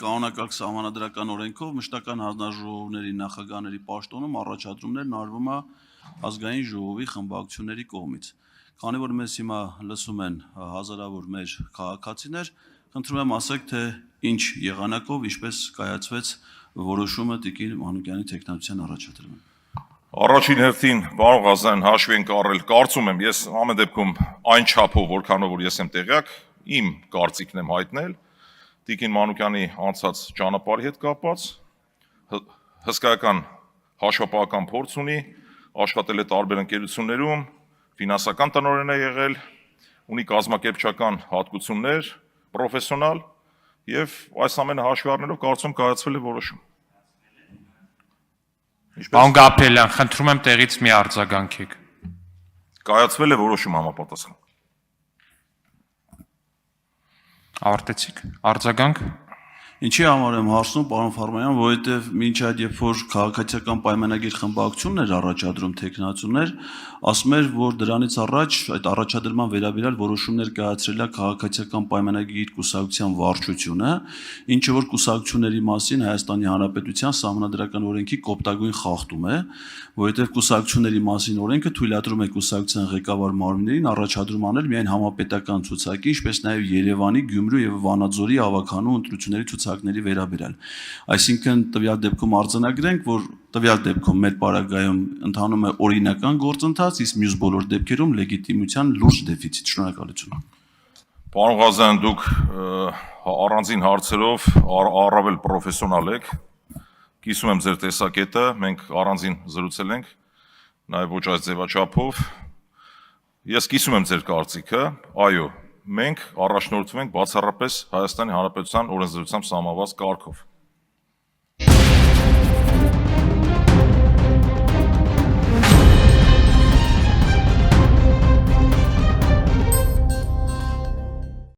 կանոնակարգ սահմանադրական օրենքով մշտական հանձնաժողովների նախագահների պաշտոնում առաջադրումներն արվում է ազգային ժողովի խմբակցությունների կողմից։ Քանի որ մեզ հիմա լսում են հազարավոր մեր քաղաքացիներ, խնդրում եմ ասեք, թե ինչ եղանակով, ինչպես կայացվեց որոշումը Տիկին Մանուկյանի թեկնածության առաջադրումը։ Առաջին հերթին, պարոն Ղազարյան, հաշվի ենք առել, կարծում եմ, ես ամեն դեպքում այն չափով, որքանով որ ես եմ տեղյակ, իմ կարծիքն եմ հայտնել, Տիկին Մանուկյանի անցած ճանապարհի հետ կապված, հսկայական հաշվապահական փորձ ունի, աշխատել է տարբեր ընկերություններում, ֆինանսական տնօրեն է եղել, ունի կազմակերպչական հատկություններ, պրոֆեսիոնալ եւ այս ամենը հաշվի առնելով կարծում կայացվել է որոշում։ Պարոն Գաբրիելյան, խնդրում եմ տեղից մի արձագանքեք։ Կայացվել է որոշում համապատասխան։ Ավարտեցիք։ Արձագանք։ Ինչի համար եմ հարցնում, պարոն Ֆարմանյան, որովհետև մինչ այդ երբ որ քաղաքացիական պայմանագիր խմբակցությունն էր առաջադրում թեկնածուներ, ասում էր, որ դրանից առաջ այդ առաջադրման վերաբերյալ որոշումներ կայացրել է քաղաքացիական պայմանագիր կուսակցության վարչությունը, ինչը որ կուսակցությունների մասին Հայաստանի Հանրապետության Սահմանադրական օրենքի կոպտագույն խախտում է, որովհետև կուսակցությունների մասին օրենքը թույլատրում է կուսակցության ղեկավար մարմիններին առաջադրում անել միայն համապետական ցուցակի, ինչպես նաև Երևանի, Գյումրու եւ Վանաձորի ավականու ընտրությունների ցուցակների վերաբերյալ։ Այսինքն տվյալ դեպքում արձանագրենք, որ տվյալ դեպքում մեր պարագայում ընթանում է օրինական գործընթաց, իսկ մյուս բոլոր դեպքերում լեգիտիմության լուրջ դեֆիցիտ։ Շնորհակալություն։ Պարոն Ղազարյան, դուք առանձին հարցերով առավել պրոֆեսիոնալ եք, կիսում եմ ձեր տեսակետը, մենք առանձին զրուցել ենք, նաև ոչ այս ձևաչափով, ես կիսում եմ ձեր կարծիքը, այո, մենք առաջնորդվում ենք բացառապես Հայաստանի Հանրապետության օրենսդրությամբ սահմանված կարգով։